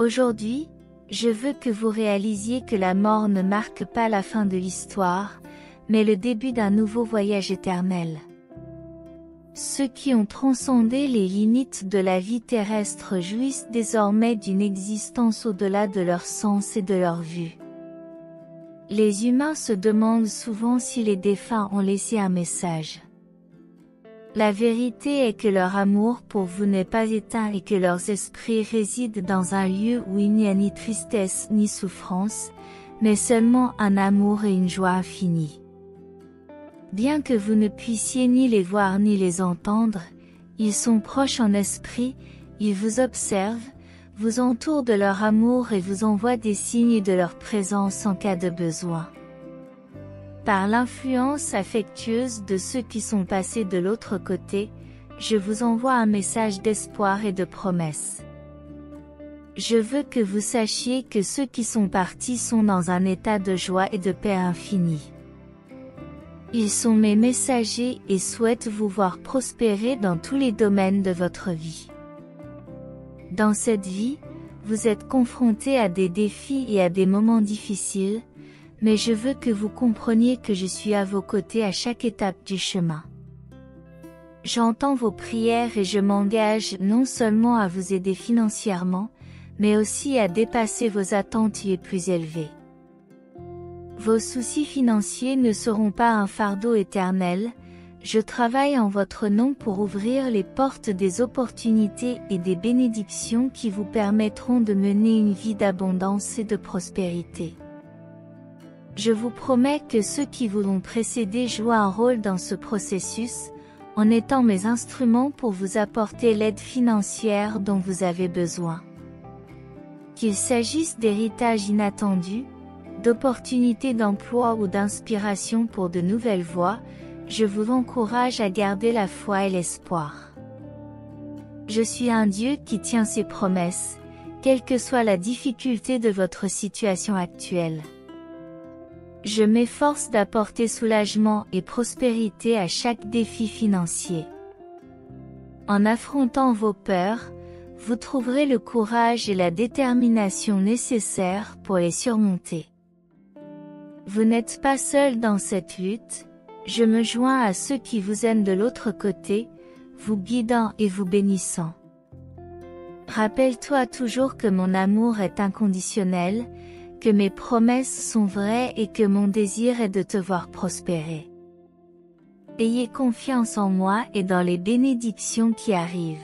Aujourd'hui, je veux que vous réalisiez que la mort ne marque pas la fin de l'histoire, mais le début d'un nouveau voyage éternel. Ceux qui ont transcendé les limites de la vie terrestre jouissent désormais d'une existence au-delà de leur sens et de leur vue. Les humains se demandent souvent si les défunts ont laissé un message. La vérité est que leur amour pour vous n'est pas éteint et que leurs esprits résident dans un lieu où il n'y a ni tristesse ni souffrance, mais seulement un amour et une joie infinie. Bien que vous ne puissiez ni les voir ni les entendre, ils sont proches en esprit, ils vous observent, vous entourent de leur amour et vous envoient des signes de leur présence en cas de besoin. Par l'influence affectueuse de ceux qui sont passés de l'autre côté, je vous envoie un message d'espoir et de promesse. Je veux que vous sachiez que ceux qui sont partis sont dans un état de joie et de paix infinie. Ils sont mes messagers et souhaitent vous voir prospérer dans tous les domaines de votre vie. Dans cette vie, vous êtes confrontés à des défis et à des moments difficiles, mais je veux que vous compreniez que je suis à vos côtés à chaque étape du chemin. J'entends vos prières et je m'engage non seulement à vous aider financièrement, mais aussi à dépasser vos attentes les plus élevées. Vos soucis financiers ne seront pas un fardeau éternel, je travaille en votre nom pour ouvrir les portes des opportunités et des bénédictions qui vous permettront de mener une vie d'abondance et de prospérité. Je vous promets que ceux qui vous ont précédé jouent un rôle dans ce processus, en étant mes instruments pour vous apporter l'aide financière dont vous avez besoin. Qu'il s'agisse d'héritage inattendu, d'opportunités d'emploi ou d'inspiration pour de nouvelles voies, je vous encourage à garder la foi et l'espoir. Je suis un Dieu qui tient ses promesses, quelle que soit la difficulté de votre situation actuelle. Je m'efforce d'apporter soulagement et prospérité à chaque défi financier. En affrontant vos peurs, vous trouverez le courage et la détermination nécessaires pour les surmonter. Vous n'êtes pas seul dans cette lutte, je me joins à ceux qui vous aiment de l'autre côté, vous guidant et vous bénissant. Rappelle-toi toujours que mon amour est inconditionnel, que mes promesses sont vraies et que mon désir est de te voir prospérer. Ayez confiance en moi et dans les bénédictions qui arrivent.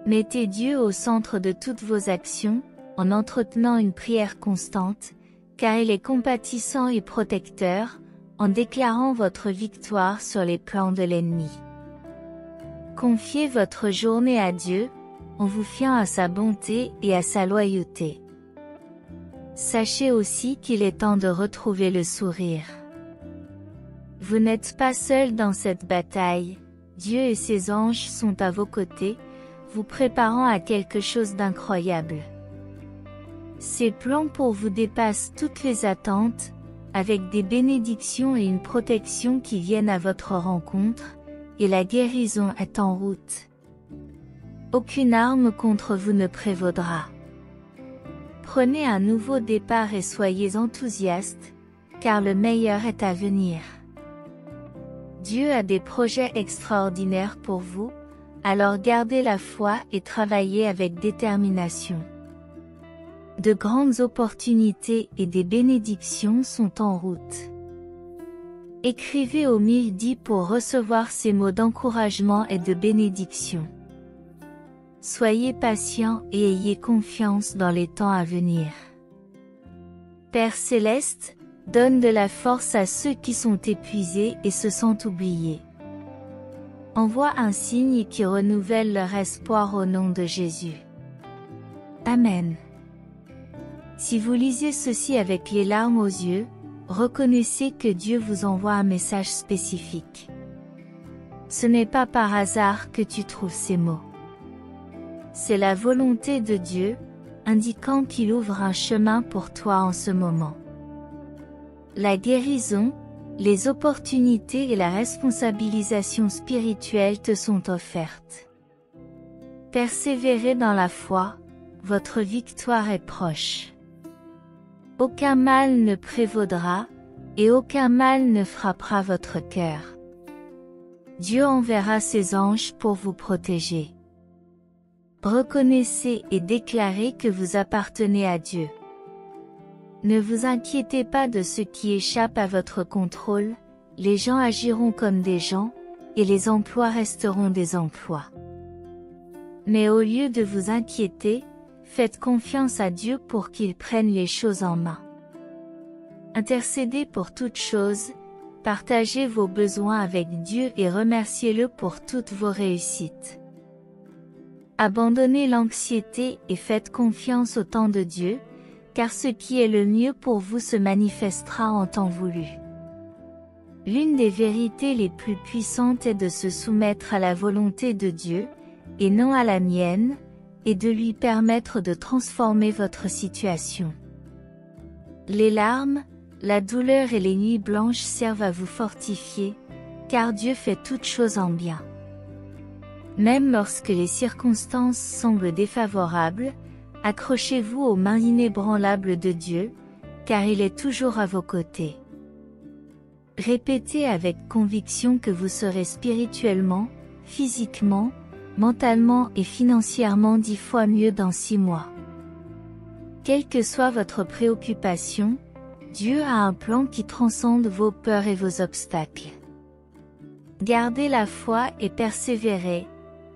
Mettez Dieu au centre de toutes vos actions, en entretenant une prière constante, car il est compatissant et protecteur, en déclarant votre victoire sur les plans de l'ennemi. Confiez votre journée à Dieu, en vous fiant à sa bonté et à sa loyauté. Sachez aussi qu'il est temps de retrouver le sourire. Vous n'êtes pas seul dans cette bataille, Dieu et ses anges sont à vos côtés, vous préparant à quelque chose d'incroyable. Ses plans pour vous dépassent toutes les attentes, avec des bénédictions et une protection qui viennent à votre rencontre, et la guérison est en route. Aucune arme contre vous ne prévaudra. Prenez un nouveau départ et soyez enthousiastes, car le meilleur est à venir. Dieu a des projets extraordinaires pour vous, alors gardez la foi et travaillez avec détermination. De grandes opportunités et des bénédictions sont en route. Écrivez au 1010 pour recevoir ces mots d'encouragement et de bénédiction. Soyez patient et ayez confiance dans les temps à venir. Père Céleste, donne de la force à ceux qui sont épuisés et se sentent oubliés. Envoie un signe qui renouvelle leur espoir au nom de Jésus. Amen. Si vous lisez ceci avec les larmes aux yeux, reconnaissez que Dieu vous envoie un message spécifique. Ce n'est pas par hasard que tu trouves ces mots. C'est la volonté de Dieu, indiquant qu'il ouvre un chemin pour toi en ce moment. La guérison, les opportunités et la responsabilisation spirituelle te sont offertes. Persévérez dans la foi, votre victoire est proche. Aucun mal ne prévaudra, et aucun mal ne frappera votre cœur. Dieu enverra ses anges pour vous protéger. Reconnaissez et déclarez que vous appartenez à Dieu. Ne vous inquiétez pas de ce qui échappe à votre contrôle, les gens agiront comme des gens, et les emplois resteront des emplois. Mais au lieu de vous inquiéter, faites confiance à Dieu pour qu'il prenne les choses en main. Intercédez pour toutes choses, partagez vos besoins avec Dieu et remerciez-le pour toutes vos réussites. Abandonnez l'anxiété et faites confiance au temps de Dieu, car ce qui est le mieux pour vous se manifestera en temps voulu. L'une des vérités les plus puissantes est de se soumettre à la volonté de Dieu, et non à la mienne, et de lui permettre de transformer votre situation. Les larmes, la douleur et les nuits blanches servent à vous fortifier, car Dieu fait toutes choses en bien. Même lorsque les circonstances semblent défavorables, accrochez-vous aux mains inébranlables de Dieu, car il est toujours à vos côtés. Répétez avec conviction que vous serez spirituellement, physiquement, mentalement et financièrement 10 fois mieux dans 6 mois. Quelle que soit votre préoccupation, Dieu a un plan qui transcende vos peurs et vos obstacles. Gardez la foi et persévérez,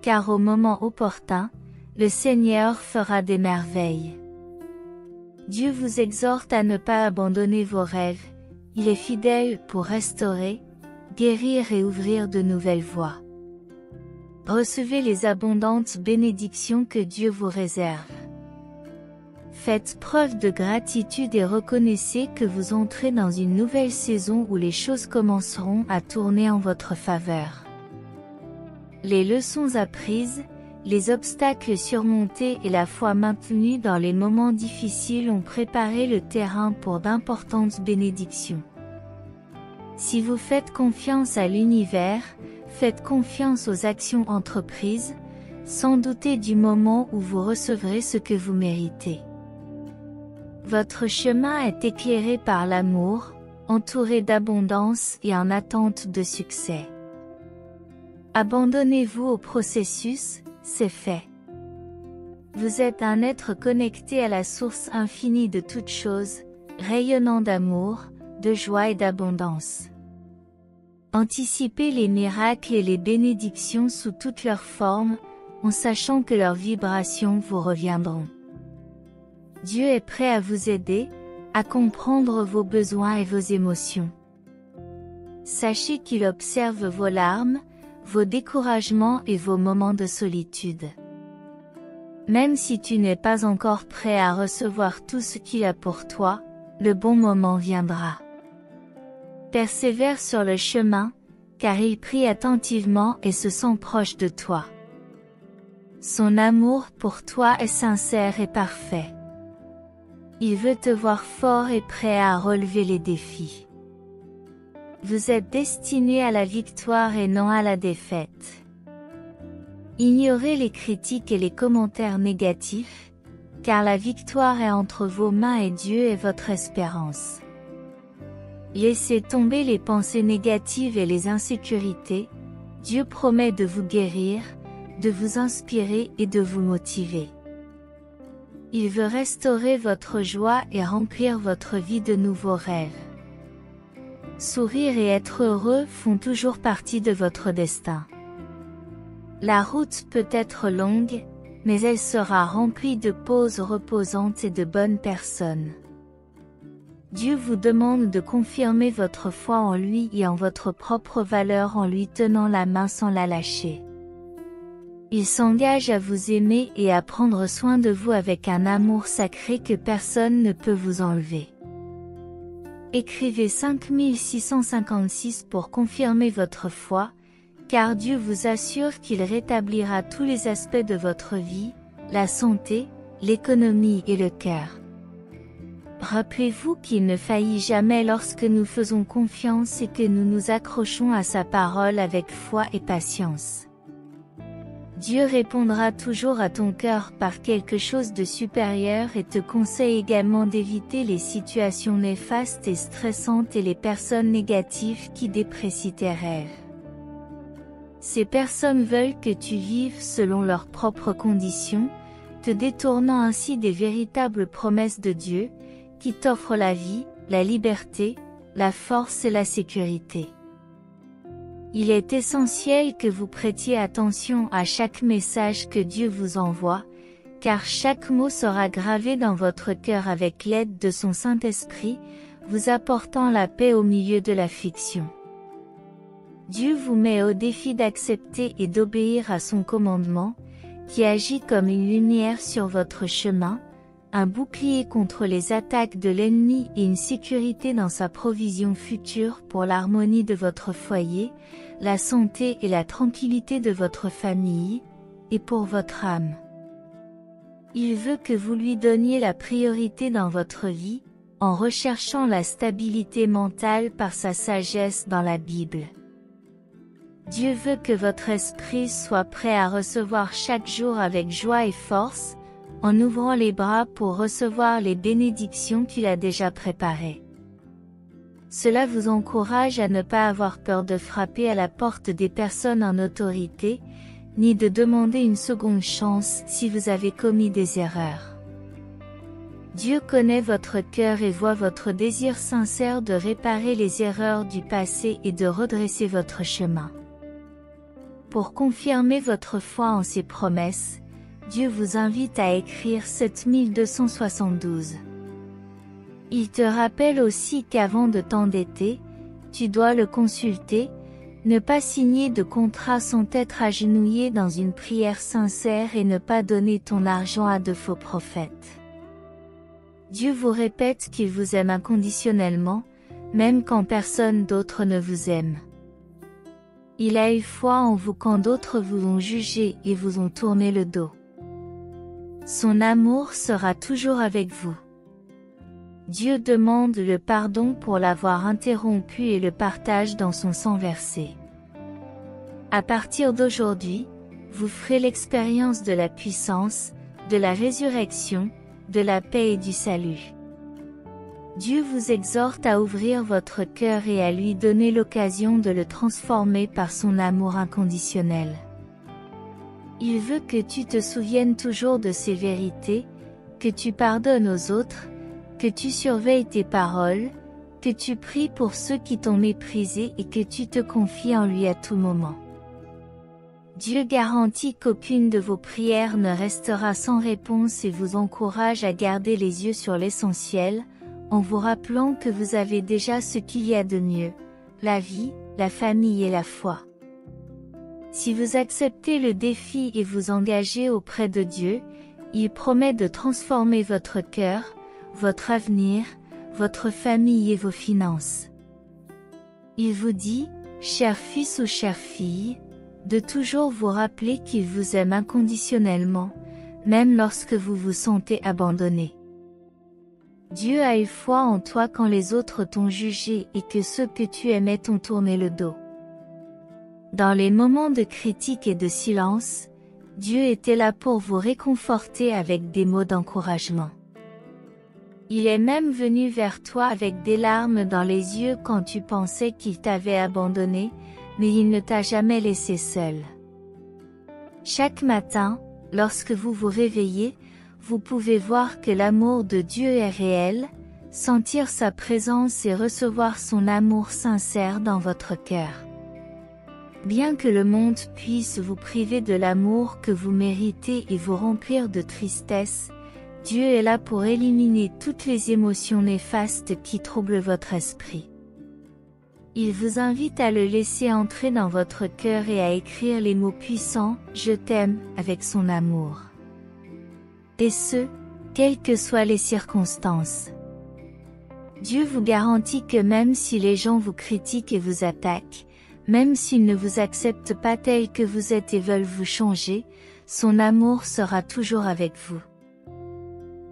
car au moment opportun, le Seigneur fera des merveilles. Dieu vous exhorte à ne pas abandonner vos rêves, il est fidèle pour restaurer, guérir et ouvrir de nouvelles voies. Recevez les abondantes bénédictions que Dieu vous réserve. Faites preuve de gratitude et reconnaissez que vous entrez dans une nouvelle saison où les choses commenceront à tourner en votre faveur. Les leçons apprises, les obstacles surmontés et la foi maintenue dans les moments difficiles ont préparé le terrain pour d'importantes bénédictions. Si vous faites confiance à l'univers, faites confiance aux actions entreprises, sans douter du moment où vous recevrez ce que vous méritez. Votre chemin est éclairé par l'amour, entouré d'abondance et en attente de succès. Abandonnez-vous au processus, c'est fait. Vous êtes un être connecté à la source infinie de toutes choses, rayonnant d'amour, de joie et d'abondance. Anticipez les miracles et les bénédictions sous toutes leurs formes, en sachant que leurs vibrations vous reviendront. Dieu est prêt à vous aider, à comprendre vos besoins et vos émotions. Sachez qu'il observe vos larmes, vos découragements et vos moments de solitude. Même si tu n'es pas encore prêt à recevoir tout ce qu'il a pour toi, le bon moment viendra. Persévère sur le chemin, car il prie attentivement et se sent proche de toi. Son amour pour toi est sincère et parfait. Il veut te voir fort et prêt à relever les défis. Vous êtes destiné à la victoire et non à la défaite. Ignorez les critiques et les commentaires négatifs, car la victoire est entre vos mains et Dieu est votre espérance. Laissez tomber les pensées négatives et les insécurités, Dieu promet de vous guérir, de vous inspirer et de vous motiver. Il veut restaurer votre joie et remplir votre vie de nouveaux rêves. Sourire et être heureux font toujours partie de votre destin. La route peut être longue, mais elle sera remplie de pauses reposantes et de bonnes personnes. Dieu vous demande de confirmer votre foi en lui et en votre propre valeur en lui tenant la main sans la lâcher. Il s'engage à vous aimer et à prendre soin de vous avec un amour sacré que personne ne peut vous enlever. Écrivez 5656 pour confirmer votre foi, car Dieu vous assure qu'il rétablira tous les aspects de votre vie, la santé, l'économie et le cœur. Rappelez-vous qu'il ne faillit jamais lorsque nous faisons confiance et que nous nous accrochons à sa parole avec foi et patience. Dieu répondra toujours à ton cœur par quelque chose de supérieur et te conseille également d'éviter les situations néfastes et stressantes et les personnes négatives qui déprécient tes rêves. Ces personnes veulent que tu vives selon leurs propres conditions, te détournant ainsi des véritables promesses de Dieu, qui t'offrent la vie, la liberté, la force et la sécurité. Il est essentiel que vous prêtiez attention à chaque message que Dieu vous envoie, car chaque mot sera gravé dans votre cœur avec l'aide de son Saint-Esprit, vous apportant la paix au milieu de l'affliction. Dieu vous met au défi d'accepter et d'obéir à son commandement, qui agit comme une lumière sur votre chemin, un bouclier contre les attaques de l'ennemi et une sécurité dans sa provision future pour l'harmonie de votre foyer, la santé et la tranquillité de votre famille, et pour votre âme. Il veut que vous lui donniez la priorité dans votre vie, en recherchant la stabilité mentale par sa sagesse dans la Bible. Dieu veut que votre esprit soit prêt à recevoir chaque jour avec joie et force, en ouvrant les bras pour recevoir les bénédictions qu'il a déjà préparées. Cela vous encourage à ne pas avoir peur de frapper à la porte des personnes en autorité, ni de demander une seconde chance si vous avez commis des erreurs. Dieu connaît votre cœur et voit votre désir sincère de réparer les erreurs du passé et de redresser votre chemin. Pour confirmer votre foi en ses promesses, Dieu vous invite à écrire 7272. Il te rappelle aussi qu'avant de t'endetter, tu dois le consulter, ne pas signer de contrat sans être agenouillé dans une prière sincère et ne pas donner ton argent à de faux prophètes. Dieu vous répète qu'il vous aime inconditionnellement, même quand personne d'autre ne vous aime. Il a eu foi en vous quand d'autres vous ont jugé et vous ont tourné le dos. Son amour sera toujours avec vous. Dieu demande le pardon pour l'avoir interrompu et le partage dans son sang versé. À partir d'aujourd'hui, vous ferez l'expérience de la puissance, de la résurrection, de la paix et du salut. Dieu vous exhorte à ouvrir votre cœur et à lui donner l'occasion de le transformer par son amour inconditionnel. Il veut que tu te souviennes toujours de ces vérités, que tu pardonnes aux autres, que tu surveilles tes paroles, que tu pries pour ceux qui t'ont méprisé et que tu te confies en lui à tout moment. Dieu garantit qu'aucune de vos prières ne restera sans réponse et vous encourage à garder les yeux sur l'essentiel, en vous rappelant que vous avez déjà ce qu'il y a de mieux, la vie, la famille et la foi. Si vous acceptez le défi et vous engagez auprès de Dieu, il promet de transformer votre cœur, votre avenir, votre famille et vos finances. Il vous dit, cher fils ou chère fille, de toujours vous rappeler qu'il vous aime inconditionnellement, même lorsque vous vous sentez abandonné. Dieu a eu foi en toi quand les autres t'ont jugé et que ceux que tu aimais t'ont tourné le dos. Dans les moments de critique et de silence, Dieu était là pour vous réconforter avec des mots d'encouragement. Il est même venu vers toi avec des larmes dans les yeux quand tu pensais qu'il t'avait abandonné, mais il ne t'a jamais laissé seul. Chaque matin, lorsque vous vous réveillez, vous pouvez voir que l'amour de Dieu est réel, sentir sa présence et recevoir son amour sincère dans votre cœur. Bien que le monde puisse vous priver de l'amour que vous méritez et vous remplir de tristesse, Dieu est là pour éliminer toutes les émotions néfastes qui troublent votre esprit. Il vous invite à le laisser entrer dans votre cœur et à écrire les mots puissants « Je t'aime » avec son amour. Et ce, quelles que soient les circonstances. Dieu vous garantit que même si les gens vous critiquent et vous attaquent, même s'ils ne vous acceptent pas tel que vous êtes et veulent vous changer, son amour sera toujours avec vous.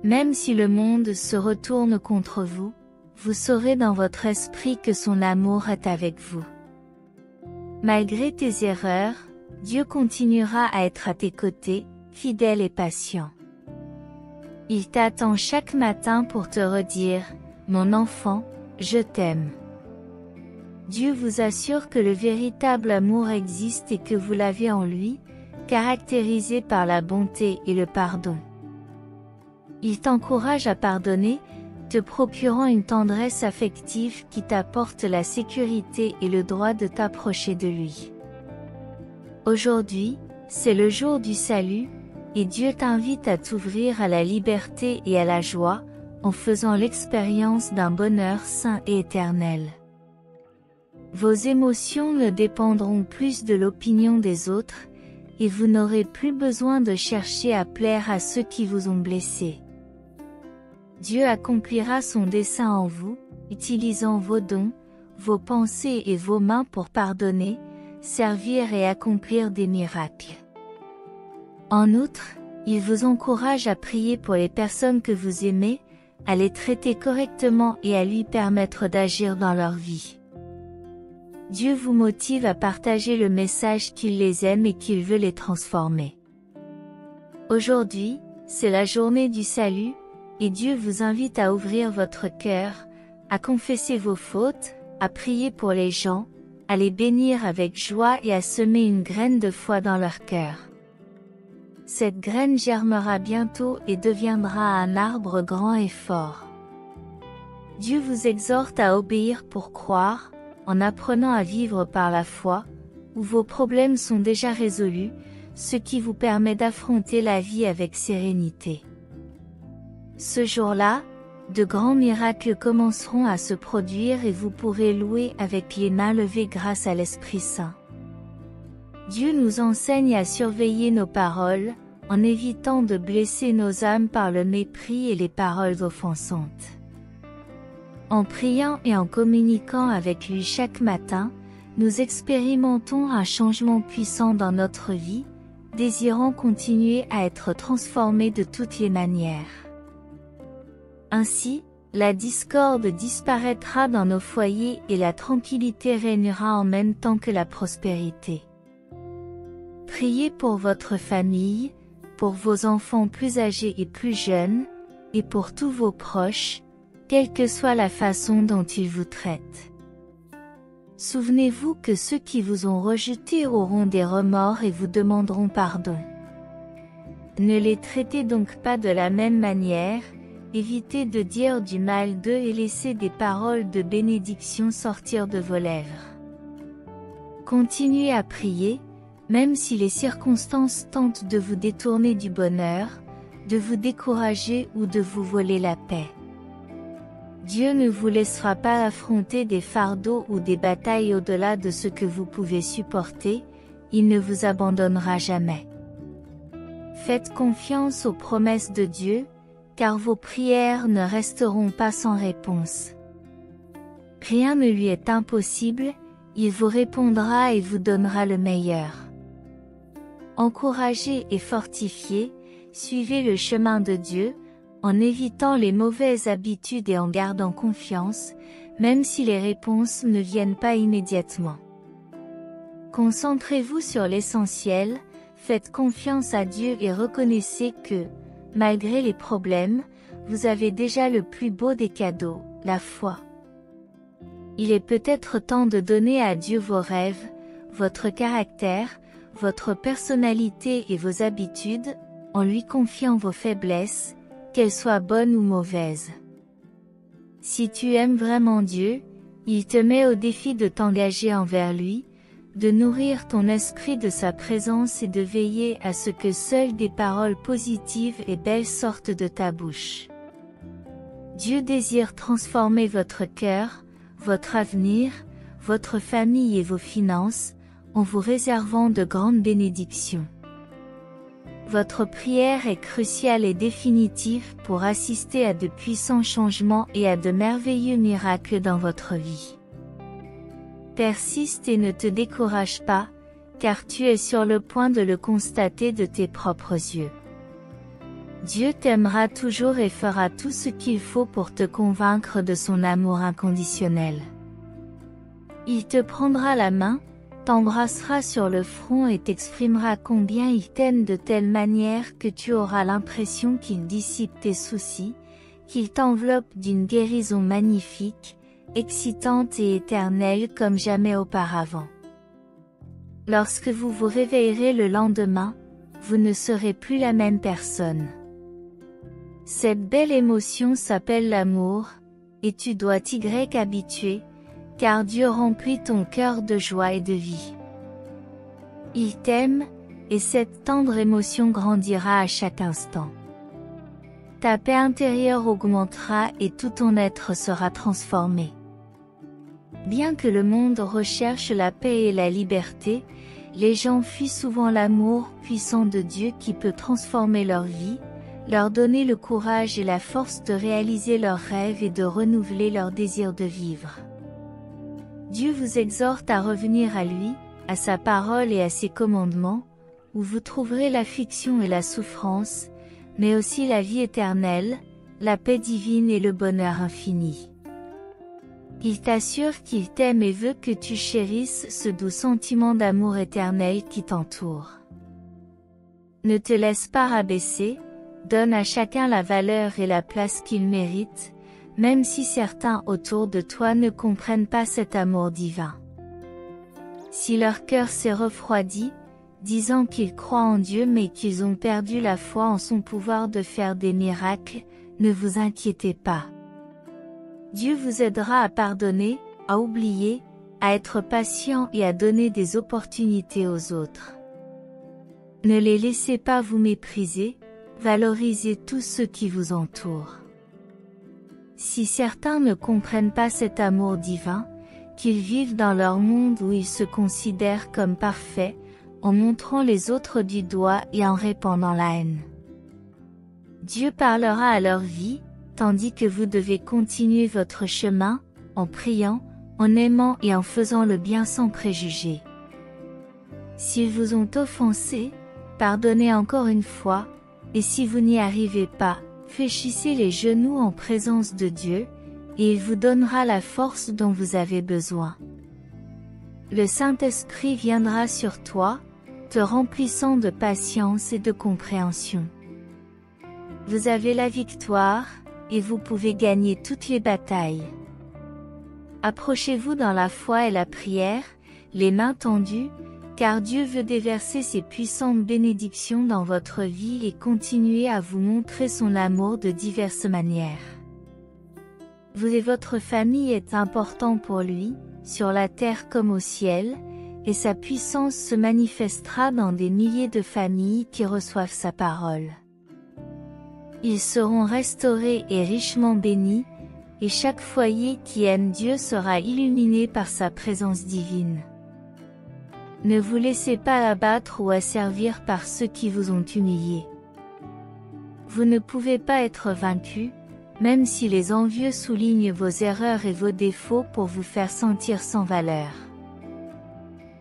Même si le monde se retourne contre vous, vous saurez dans votre esprit que son amour est avec vous. Malgré tes erreurs, Dieu continuera à être à tes côtés, fidèle et patient. Il t'attend chaque matin pour te redire, mon enfant, je t'aime. Dieu vous assure que le véritable amour existe et que vous l'avez en lui, caractérisé par la bonté et le pardon. Il t'encourage à pardonner, te procurant une tendresse affective qui t'apporte la sécurité et le droit de t'approcher de lui. Aujourd'hui, c'est le jour du salut, et Dieu t'invite à t'ouvrir à la liberté et à la joie, en faisant l'expérience d'un bonheur saint et éternel. Vos émotions ne dépendront plus de l'opinion des autres, et vous n'aurez plus besoin de chercher à plaire à ceux qui vous ont blessé. Dieu accomplira son dessein en vous, utilisant vos dons, vos pensées et vos mains pour pardonner, servir et accomplir des miracles. En outre, il vous encourage à prier pour les personnes que vous aimez, à les traiter correctement et à lui permettre d'agir dans leur vie. Dieu vous motive à partager le message qu'il les aime et qu'il veut les transformer. Aujourd'hui, c'est la journée du salut, et Dieu vous invite à ouvrir votre cœur, à confesser vos fautes, à prier pour les gens, à les bénir avec joie et à semer une graine de foi dans leur cœur. Cette graine germera bientôt et deviendra un arbre grand et fort. Dieu vous exhorte à obéir pour croire, en apprenant à vivre par la foi, où vos problèmes sont déjà résolus, ce qui vous permet d'affronter la vie avec sérénité. Ce jour-là, de grands miracles commenceront à se produire et vous pourrez louer avec les mains levées grâce à l'Esprit Saint. Dieu nous enseigne à surveiller nos paroles, en évitant de blesser nos âmes par le mépris et les paroles offensantes. En priant et en communiquant avec lui chaque matin, nous expérimentons un changement puissant dans notre vie, désirant continuer à être transformés de toutes les manières. Ainsi, la discorde disparaîtra dans nos foyers et la tranquillité régnera en même temps que la prospérité. Priez pour votre famille, pour vos enfants plus âgés et plus jeunes, et pour tous vos proches, quelle que soit la façon dont ils vous traitent. Souvenez-vous que ceux qui vous ont rejeté auront des remords et vous demanderont pardon. Ne les traitez donc pas de la même manière, évitez de dire du mal d'eux et laissez des paroles de bénédiction sortir de vos lèvres. Continuez à prier, même si les circonstances tentent de vous détourner du bonheur, de vous décourager ou de vous voler la paix. Dieu ne vous laissera pas affronter des fardeaux ou des batailles au-delà de ce que vous pouvez supporter, il ne vous abandonnera jamais. Faites confiance aux promesses de Dieu, car vos prières ne resteront pas sans réponse. Rien ne lui est impossible, il vous répondra et vous donnera le meilleur. Encouragés et fortifiés, suivez le chemin de Dieu, en évitant les mauvaises habitudes et en gardant confiance, même si les réponses ne viennent pas immédiatement. Concentrez-vous sur l'essentiel, faites confiance à Dieu et reconnaissez que, malgré les problèmes, vous avez déjà le plus beau des cadeaux, la foi. Il est peut-être temps de donner à Dieu vos rêves, votre caractère, votre personnalité et vos habitudes, en lui confiant vos faiblesses, qu'elles soient bonnes ou mauvaises. Si tu aimes vraiment Dieu, il te met au défi de t'engager envers lui, de nourrir ton esprit de sa présence et de veiller à ce que seules des paroles positives et belles sortent de ta bouche. Dieu désire transformer votre cœur, votre avenir, votre famille et vos finances, en vous réservant de grandes bénédictions. Votre prière est cruciale et définitive pour assister à de puissants changements et à de merveilleux miracles dans votre vie. Persiste et ne te décourage pas, car tu es sur le point de le constater de tes propres yeux. Dieu t'aimera toujours et fera tout ce qu'il faut pour te convaincre de son amour inconditionnel. Il te prendra la main, t'embrassera sur le front et t'exprimera combien il t'aime de telle manière que tu auras l'impression qu'il dissipe tes soucis, qu'il t'enveloppe d'une guérison magnifique, excitante et éternelle comme jamais auparavant. Lorsque vous vous réveillerez le lendemain, vous ne serez plus la même personne. Cette belle émotion s'appelle l'amour, et tu dois t'y habituer, car Dieu remplit ton cœur de joie et de vie. Il t'aime, et cette tendre émotion grandira à chaque instant. Ta paix intérieure augmentera et tout ton être sera transformé. Bien que le monde recherche la paix et la liberté, les gens fuient souvent l'amour puissant de Dieu qui peut transformer leur vie, leur donner le courage et la force de réaliser leurs rêves et de renouveler leur désir de vivre. Dieu vous exhorte à revenir à lui, à sa parole et à ses commandements, où vous trouverez l'affliction et la souffrance, mais aussi la vie éternelle, la paix divine et le bonheur infini. Il t'assure qu'il t'aime et veut que tu chérisses ce doux sentiment d'amour éternel qui t'entoure. Ne te laisse pas rabaisser, donne à chacun la valeur et la place qu'il mérite, même si certains autour de toi ne comprennent pas cet amour divin. Si leur cœur s'est refroidi, disant qu'ils croient en Dieu mais qu'ils ont perdu la foi en son pouvoir de faire des miracles, ne vous inquiétez pas. Dieu vous aidera à pardonner, à oublier, à être patient et à donner des opportunités aux autres. Ne les laissez pas vous mépriser, valorisez tous ceux qui vous entourent. Si certains ne comprennent pas cet amour divin, qu'ils vivent dans leur monde où ils se considèrent comme parfaits, en montrant les autres du doigt et en répandant la haine. Dieu parlera à leur vie, tandis que vous devez continuer votre chemin, en priant, en aimant et en faisant le bien sans préjugés. S'ils vous ont offensé, pardonnez encore une fois, et si vous n'y arrivez pas, fléchissez les genoux en présence de Dieu, et il vous donnera la force dont vous avez besoin. Le Saint-Esprit viendra sur toi, te remplissant de patience et de compréhension. Vous avez la victoire, et vous pouvez gagner toutes les batailles. Approchez-vous dans la foi et la prière, les mains tendues, car Dieu veut déverser ses puissantes bénédictions dans votre vie et continuer à vous montrer son amour de diverses manières. Vous et votre famille êtes importants pour lui, sur la terre comme au ciel, et sa puissance se manifestera dans des milliers de familles qui reçoivent sa parole. Ils seront restaurés et richement bénis, et chaque foyer qui aime Dieu sera illuminé par sa présence divine. Ne vous laissez pas abattre ou asservir par ceux qui vous ont humilié. Vous ne pouvez pas être vaincu, même si les envieux soulignent vos erreurs et vos défauts pour vous faire sentir sans valeur.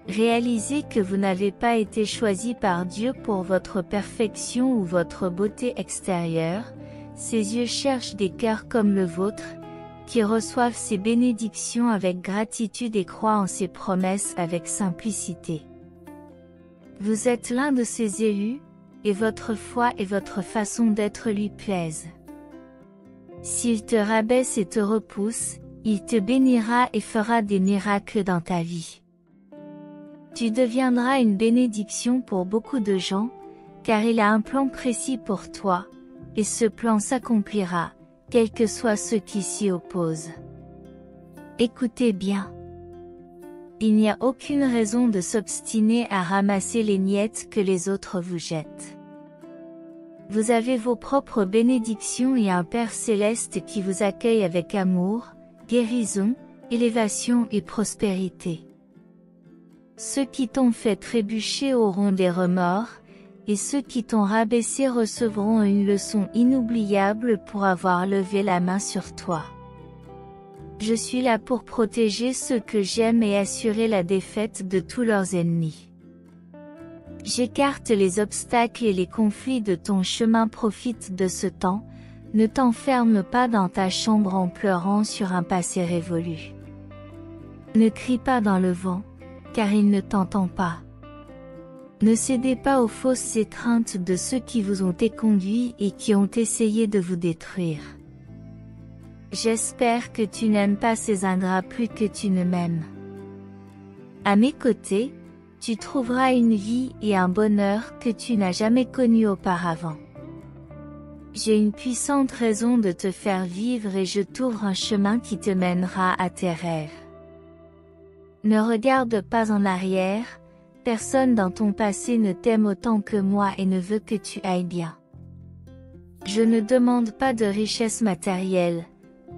Réalisez que vous n'avez pas été choisi par Dieu pour votre perfection ou votre beauté extérieure, ses yeux cherchent des cœurs comme le vôtre, qui reçoivent ses bénédictions avec gratitude et croient en ses promesses avec simplicité. Vous êtes l'un de ses élus, et votre foi et votre façon d'être lui plaisent. S'il te rabaisse et te repousse, il te bénira et fera des miracles dans ta vie. Tu deviendras une bénédiction pour beaucoup de gens, car il a un plan précis pour toi, et ce plan s'accomplira, quels que soient ceux qui s'y opposent. Écoutez bien. Il n'y a aucune raison de s'obstiner à ramasser les miettes que les autres vous jettent. Vous avez vos propres bénédictions et un Père céleste qui vous accueille avec amour, guérison, élévation et prospérité. Ceux qui t'ont fait trébucher auront des remords, et ceux qui t'ont rabaissé recevront une leçon inoubliable pour avoir levé la main sur toi. Je suis là pour protéger ceux que j'aime et assurer la défaite de tous leurs ennemis. J'écarte les obstacles et les conflits de ton chemin. Profite de ce temps, ne t'enferme pas dans ta chambre en pleurant sur un passé révolu. Ne crie pas dans le vent, car il ne t'entend pas. Ne cédez pas aux fausses étreintes de ceux qui vous ont éconduits et qui ont essayé de vous détruire. J'espère que tu n'aimes pas ces ingrats plus que tu ne m'aimes. À mes côtés, tu trouveras une vie et un bonheur que tu n'as jamais connus auparavant. J'ai une puissante raison de te faire vivre et je t'ouvre un chemin qui te mènera à tes rêves. Ne regarde pas en arrière, personne dans ton passé ne t'aime autant que moi et ne veut que tu ailles bien. Je ne demande pas de richesse matérielle,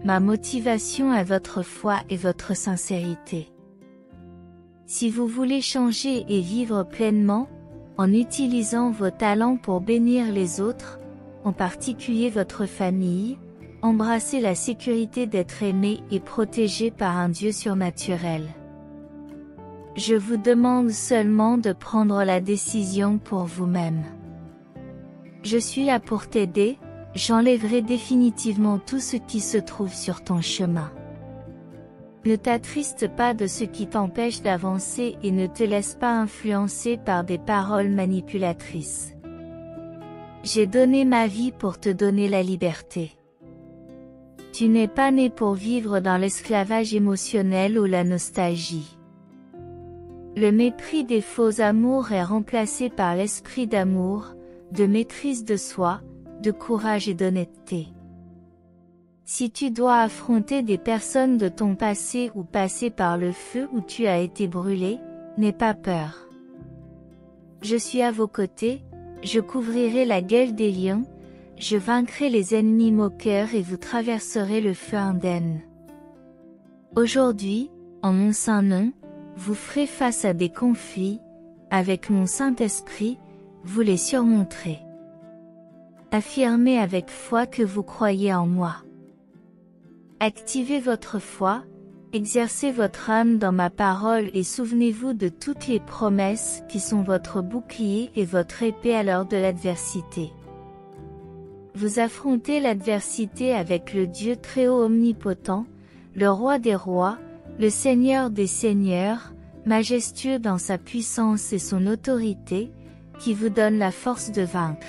ma motivation est votre foi et votre sincérité. Si vous voulez changer et vivre pleinement, en utilisant vos talents pour bénir les autres, en particulier votre famille, embrassez la sécurité d'être aimé et protégé par un Dieu surnaturel. Je vous demande seulement de prendre la décision pour vous-même. Je suis là pour t'aider, j'enlèverai définitivement tout ce qui se trouve sur ton chemin. Ne t'attriste pas de ce qui t'empêche d'avancer et ne te laisse pas influencer par des paroles manipulatrices. J'ai donné ma vie pour te donner la liberté. Tu n'es pas né pour vivre dans l'esclavage émotionnel ou la nostalgie. Le mépris des faux amours est remplacé par l'esprit d'amour, de maîtrise de soi, de courage et d'honnêteté. Si tu dois affronter des personnes de ton passé ou passer par le feu où tu as été brûlé, n'aie pas peur. Je suis à vos côtés, je couvrirai la gueule des lions, je vaincrai les ennemis moqueurs et vous traverserez le feu indemne. Aujourd'hui, en mon saint nom, vous ferez face à des conflits, avec mon Saint-Esprit, vous les surmonterez. Affirmez avec foi que vous croyez en moi. Activez votre foi, exercez votre âme dans ma parole et souvenez-vous de toutes les promesses qui sont votre bouclier et votre épée à l'heure de l'adversité. Vous affrontez l'adversité avec le Dieu très haut omnipotent, le Roi des rois, le Seigneur des seigneurs, majestueux dans sa puissance et son autorité, qui vous donne la force de vaincre.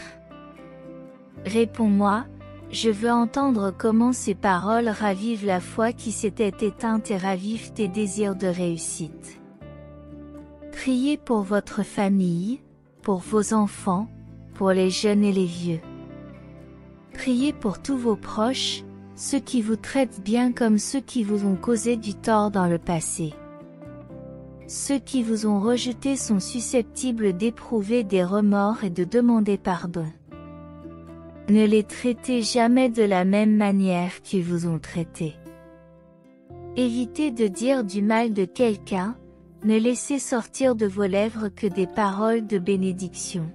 Réponds-moi, je veux entendre comment ces paroles ravivent la foi qui s'était éteinte et ravivent tes désirs de réussite. Priez pour votre famille, pour vos enfants, pour les jeunes et les vieux. Priez pour tous vos proches, ceux qui vous traitent bien comme ceux qui vous ont causé du tort dans le passé. Ceux qui vous ont rejeté sont susceptibles d'éprouver des remords et de demander pardon. Ne les traitez jamais de la même manière qu'ils vous ont traité. Évitez de dire du mal de quelqu'un, ne laissez sortir de vos lèvres que des paroles de bénédiction.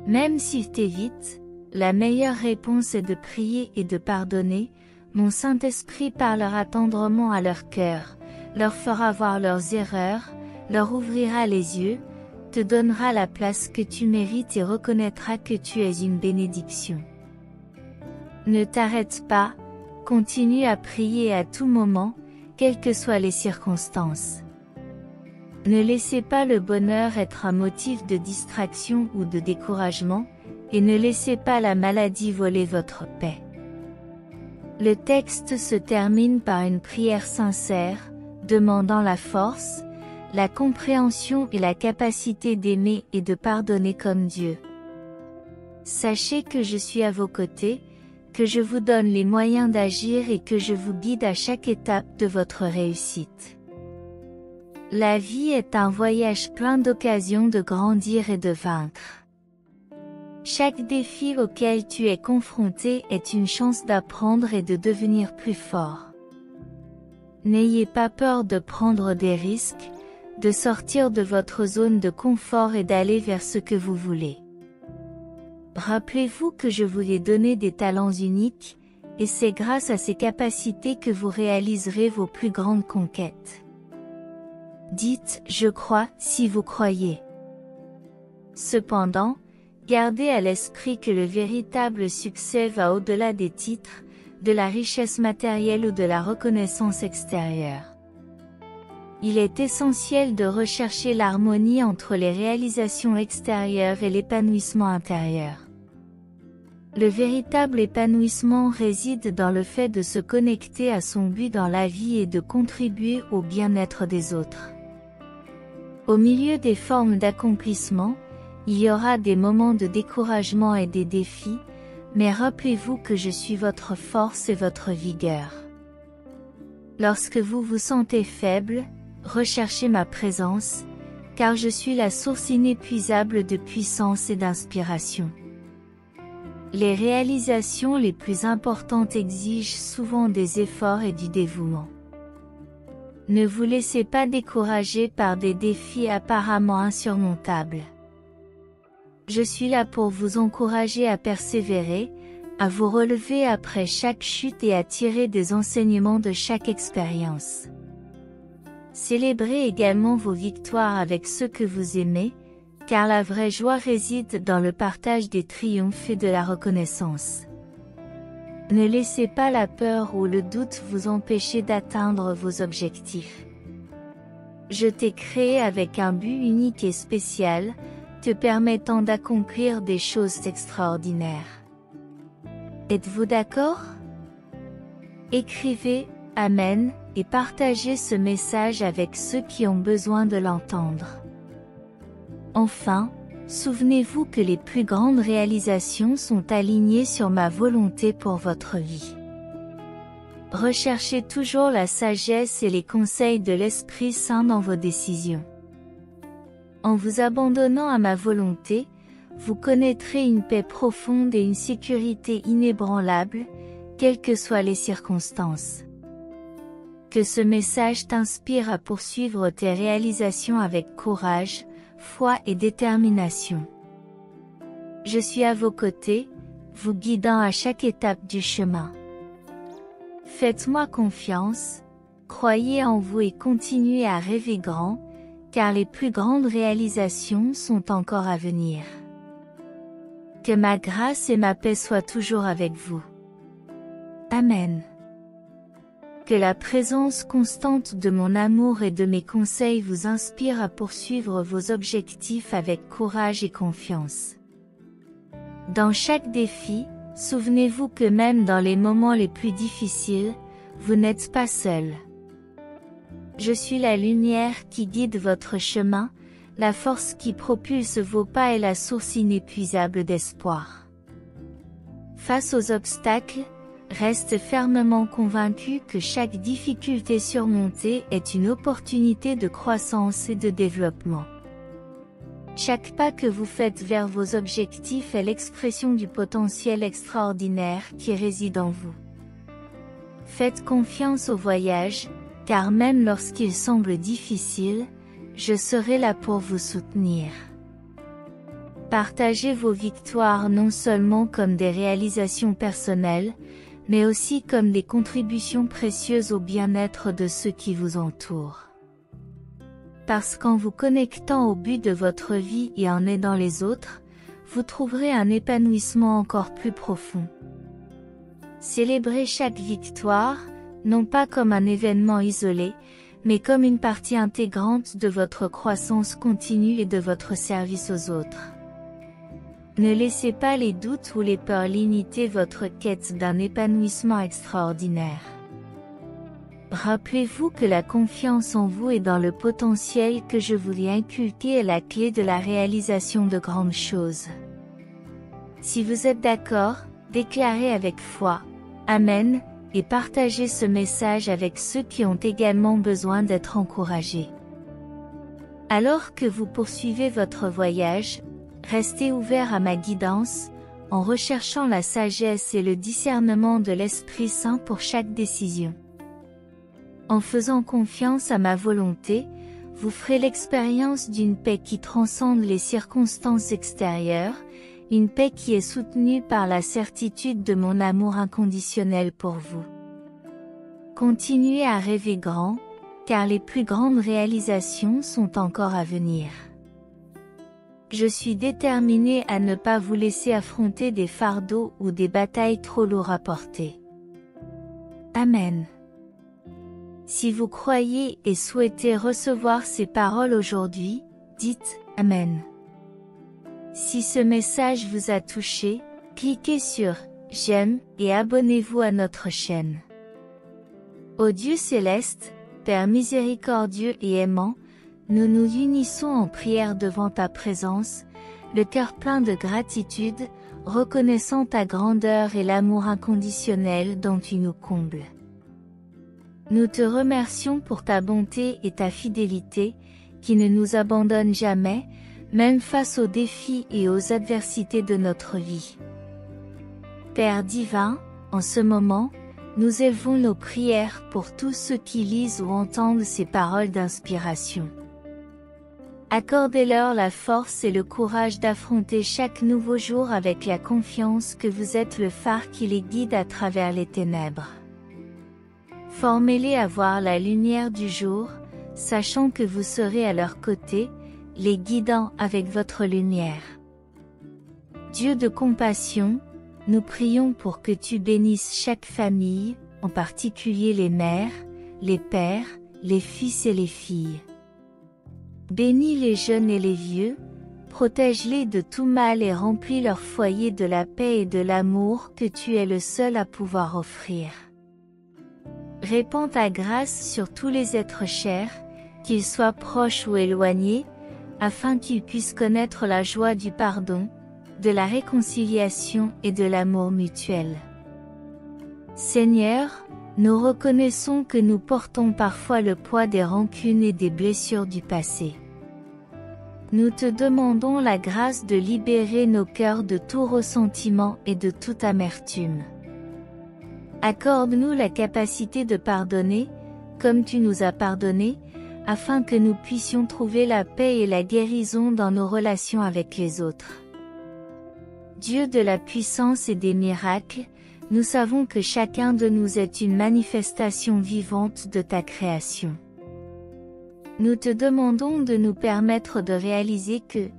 Même s'ils t'évitent, la meilleure réponse est de prier et de pardonner, mon Saint-Esprit parlera tendrement à leur cœur, leur fera voir leurs erreurs, leur ouvrira les yeux, te donnera la place que tu mérites et reconnaîtra que tu es une bénédiction. Ne t'arrête pas, continue à prier à tout moment, quelles que soient les circonstances. Ne laissez pas le bonheur être un motif de distraction ou de découragement, et ne laissez pas la maladie voler votre paix. Le texte se termine par une prière sincère, demandant la force, la compréhension et la capacité d'aimer et de pardonner comme Dieu. Sachez que je suis à vos côtés, que je vous donne les moyens d'agir et que je vous guide à chaque étape de votre réussite. La vie est un voyage plein d'occasions de grandir et de vaincre. Chaque défi auquel tu es confronté est une chance d'apprendre et de devenir plus fort. N'ayez pas peur de prendre des risques, de sortir de votre zone de confort et d'aller vers ce que vous voulez. Rappelez-vous que je vous ai donné des talents uniques, et c'est grâce à ces capacités que vous réaliserez vos plus grandes conquêtes. Dites « Je crois » si vous croyez. Cependant, gardez à l'esprit que le véritable succès va au-delà des titres, de la richesse matérielle ou de la reconnaissance extérieure. Il est essentiel de rechercher l'harmonie entre les réalisations extérieures et l'épanouissement intérieur. Le véritable épanouissement réside dans le fait de se connecter à son but dans la vie et de contribuer au bien-être des autres. Au milieu des formes d'accomplissement, il y aura des moments de découragement et des défis, mais rappelez-vous que je suis votre force et votre vigueur. Lorsque vous vous sentez faible, recherchez ma présence, car je suis la source inépuisable de puissance et d'inspiration. Les réalisations les plus importantes exigent souvent des efforts et du dévouement. Ne vous laissez pas décourager par des défis apparemment insurmontables. Je suis là pour vous encourager à persévérer, à vous relever après chaque chute et à tirer des enseignements de chaque expérience. Célébrez également vos victoires avec ceux que vous aimez, car la vraie joie réside dans le partage des triomphes et de la reconnaissance. Ne laissez pas la peur ou le doute vous empêcher d'atteindre vos objectifs. Je t'ai créé avec un but unique et spécial, te permettant d'accomplir des choses extraordinaires. Êtes-vous d'accord? Écrivez « Amen » et partagez ce message avec ceux qui ont besoin de l'entendre. Enfin, souvenez-vous que les plus grandes réalisations sont alignées sur ma volonté pour votre vie. Recherchez toujours la sagesse et les conseils de l'Esprit Saint dans vos décisions. En vous abandonnant à ma volonté, vous connaîtrez une paix profonde et une sécurité inébranlable, quelles que soient les circonstances. Que ce message t'inspire à poursuivre tes réalisations avec courage, foi et détermination. Je suis à vos côtés, vous guidant à chaque étape du chemin. Faites-moi confiance, croyez en vous et continuez à rêver grand, car les plus grandes réalisations sont encore à venir. Que ma grâce et ma paix soient toujours avec vous. Amen. Que la présence constante de mon amour et de mes conseils vous inspire à poursuivre vos objectifs avec courage et confiance. Dans chaque défi, souvenez-vous que même dans les moments les plus difficiles, vous n'êtes pas seul. Je suis la lumière qui guide votre chemin, la force qui propulse vos pas et la source inépuisable d'espoir. Face aux obstacles, reste fermement convaincu que chaque difficulté surmontée est une opportunité de croissance et de développement. Chaque pas que vous faites vers vos objectifs est l'expression du potentiel extraordinaire qui réside en vous. Faites confiance au voyage, car même lorsqu'il semble difficile, je serai là pour vous soutenir. Partagez vos victoires non seulement comme des réalisations personnelles, mais aussi comme des contributions précieuses au bien-être de ceux qui vous entourent. Parce qu'en vous connectant au but de votre vie et en aidant les autres, vous trouverez un épanouissement encore plus profond. Célébrez chaque victoire, non pas comme un événement isolé, mais comme une partie intégrante de votre croissance continue et de votre service aux autres. Ne laissez pas les doutes ou les peurs limiter votre quête d'un épanouissement extraordinaire. Rappelez-vous que la confiance en vous et dans le potentiel que je vous ai inculqué est la clé de la réalisation de grandes choses. Si vous êtes d'accord, déclarez avec foi « Amen » et partagez ce message avec ceux qui ont également besoin d'être encouragés. Alors que vous poursuivez votre voyage, restez ouvert à ma guidance, en recherchant la sagesse et le discernement de l'Esprit Saint pour chaque décision. En faisant confiance à ma volonté, vous ferez l'expérience d'une paix qui transcende les circonstances extérieures, une paix qui est soutenue par la certitude de mon amour inconditionnel pour vous. Continuez à rêver grand, car les plus grandes réalisations sont encore à venir. Je suis déterminé à ne pas vous laisser affronter des fardeaux ou des batailles trop lourds à porter. Amen. Si vous croyez et souhaitez recevoir ces paroles aujourd'hui, dites « Amen ». Si ce message vous a touché, cliquez sur « J'aime » et abonnez-vous à notre chaîne. Ô Dieu céleste, Père miséricordieux et aimant, nous nous unissons en prière devant ta présence, le cœur plein de gratitude, reconnaissant ta grandeur et l'amour inconditionnel dont tu nous combles. Nous te remercions pour ta bonté et ta fidélité, qui ne nous abandonnent jamais, même face aux défis et aux adversités de notre vie. Père divin, en ce moment, nous élevons nos prières pour tous ceux qui lisent ou entendent ces paroles d'inspiration. Accordez-leur la force et le courage d'affronter chaque nouveau jour avec la confiance que vous êtes le phare qui les guide à travers les ténèbres. Formez-les à voir la lumière du jour, sachant que vous serez à leur côté, les guidant avec votre lumière. Dieu de compassion, nous prions pour que tu bénisses chaque famille, en particulier les mères, les pères, les fils et les filles. Bénis les jeunes et les vieux, protège-les de tout mal et remplis leur foyer de la paix et de l'amour que tu es le seul à pouvoir offrir. Répands ta grâce sur tous les êtres chers, qu'ils soient proches ou éloignés, afin qu'ils puissent connaître la joie du pardon, de la réconciliation et de l'amour mutuel. Seigneur, nous reconnaissons que nous portons parfois le poids des rancunes et des blessures du passé. Nous te demandons la grâce de libérer nos cœurs de tout ressentiment et de toute amertume. Accorde-nous la capacité de pardonner, comme tu nous as pardonné, afin que nous puissions trouver la paix et la guérison dans nos relations avec les autres. Dieu de la puissance et des miracles, nous savons que chacun de nous est une manifestation vivante de ta création. Nous te demandons de nous permettre de réaliser que,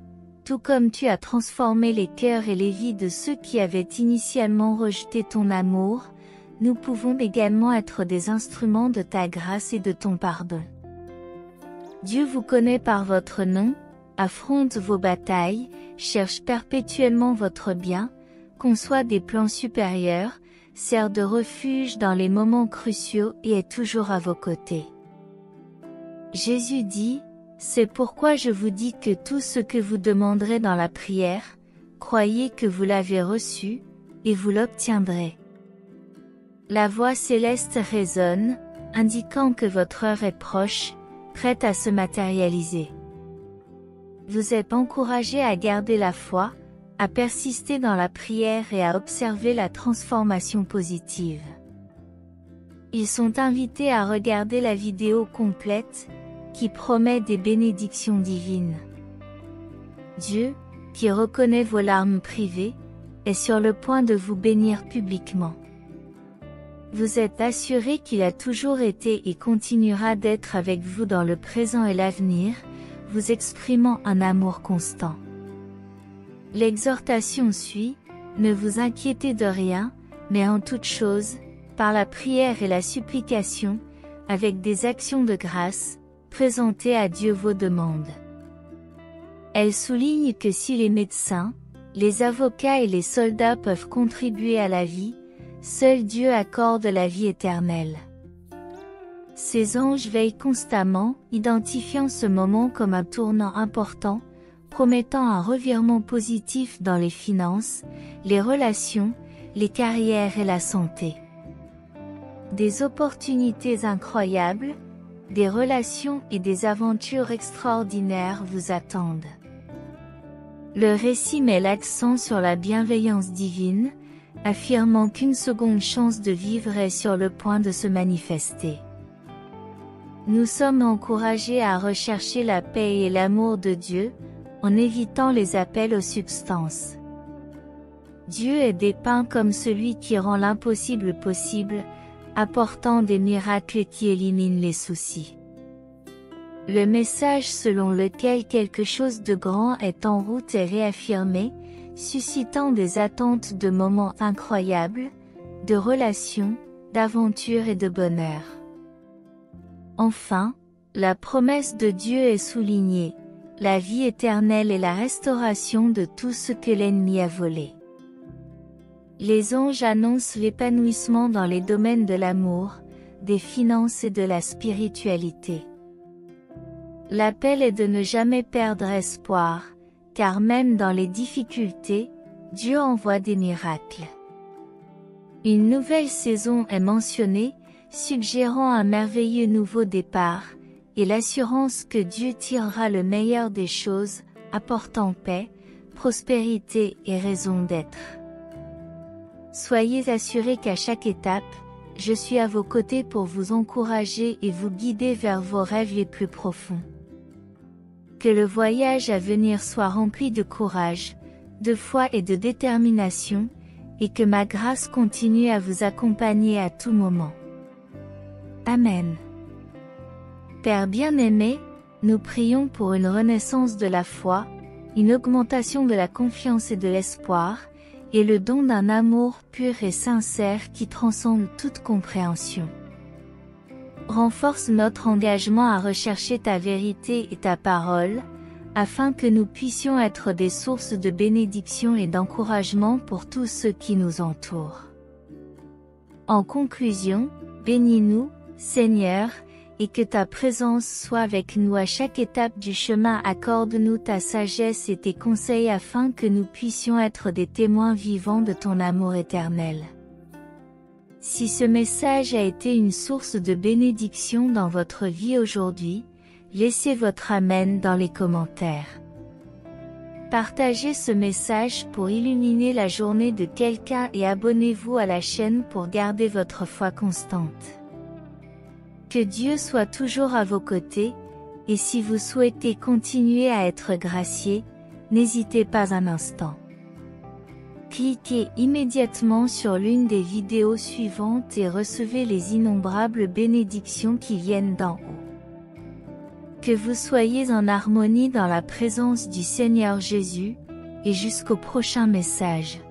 tout comme tu as transformé les cœurs et les vies de ceux qui avaient initialement rejeté ton amour, nous pouvons également être des instruments de ta grâce et de ton pardon. Dieu vous connaît par votre nom, affronte vos batailles, cherche perpétuellement votre bien, conçoit des plans supérieurs, sert de refuge dans les moments cruciaux et est toujours à vos côtés. Jésus dit, « C'est pourquoi je vous dis que tout ce que vous demanderez dans la prière, croyez que vous l'avez reçu, et vous l'obtiendrez. » La voix céleste résonne, indiquant que votre heure est proche, prête à se matérialiser. Vous êtes encouragés à garder la foi, à persister dans la prière et à observer la transformation positive. Ils sont invités à regarder la vidéo complète, qui promet des bénédictions divines. Dieu, qui reconnaît vos larmes privées, est sur le point de vous bénir publiquement. Vous êtes assurés qu'il a toujours été et continuera d'être avec vous dans le présent et l'avenir, vous exprimant un amour constant. L'exhortation suit, ne vous inquiétez de rien, mais en toute chose, par la prière et la supplication, avec des actions de grâce, présentez à Dieu vos demandes. Elle souligne que si les médecins, les avocats et les soldats peuvent contribuer à la vie, seul Dieu accorde la vie éternelle. Ces anges veillent constamment, identifiant ce moment comme un tournant important, promettant un revirement positif dans les finances, les relations, les carrières et la santé. Des opportunités incroyables, des relations et des aventures extraordinaires vous attendent. Le récit met l'accent sur la bienveillance divine, affirmant qu'une seconde chance de vivre est sur le point de se manifester. Nous sommes encouragés à rechercher la paix et l'amour de Dieu, en évitant les appels aux substances. Dieu est dépeint comme celui qui rend l'impossible possible, apportant des miracles qui éliminent les soucis. Le message selon lequel quelque chose de grand est en route est réaffirmé, suscitant des attentes de moments incroyables, de relations, d'aventures et de bonheur. Enfin, la promesse de Dieu est soulignée, la vie éternelle et la restauration de tout ce que l'ennemi a volé. Les anges annoncent l'épanouissement dans les domaines de l'amour, des finances et de la spiritualité. L'appel est de ne jamais perdre espoir, car même dans les difficultés, Dieu envoie des miracles. Une nouvelle saison est mentionnée, suggérant un merveilleux nouveau départ, et l'assurance que Dieu tirera le meilleur des choses, apportant paix, prospérité et raison d'être. Soyez assurés qu'à chaque étape, je suis à vos côtés pour vous encourager et vous guider vers vos rêves les plus profonds. Que le voyage à venir soit rempli de courage, de foi et de détermination, et que ma grâce continue à vous accompagner à tout moment. Amen. Père bien-aimé, nous prions pour une renaissance de la foi, une augmentation de la confiance et de l'espoir, et le don d'un amour pur et sincère qui transcende toute compréhension. Renforce notre engagement à rechercher ta vérité et ta parole, afin que nous puissions être des sources de bénédiction et d'encouragement pour tous ceux qui nous entourent. En conclusion, bénis-nous, Seigneur, et que ta présence soit avec nous à chaque étape du chemin. Accorde-nous ta sagesse et tes conseils afin que nous puissions être des témoins vivants de ton amour éternel. Si ce message a été une source de bénédiction dans votre vie aujourd'hui, laissez votre Amen dans les commentaires. Partagez ce message pour illuminer la journée de quelqu'un et abonnez-vous à la chaîne pour garder votre foi constante. Que Dieu soit toujours à vos côtés, et si vous souhaitez continuer à être gracié, n'hésitez pas un instant. Cliquez immédiatement sur l'une des vidéos suivantes et recevez les innombrables bénédictions qui viennent d'en haut. Que vous soyez en harmonie dans la présence du Seigneur Jésus, et jusqu'au prochain message.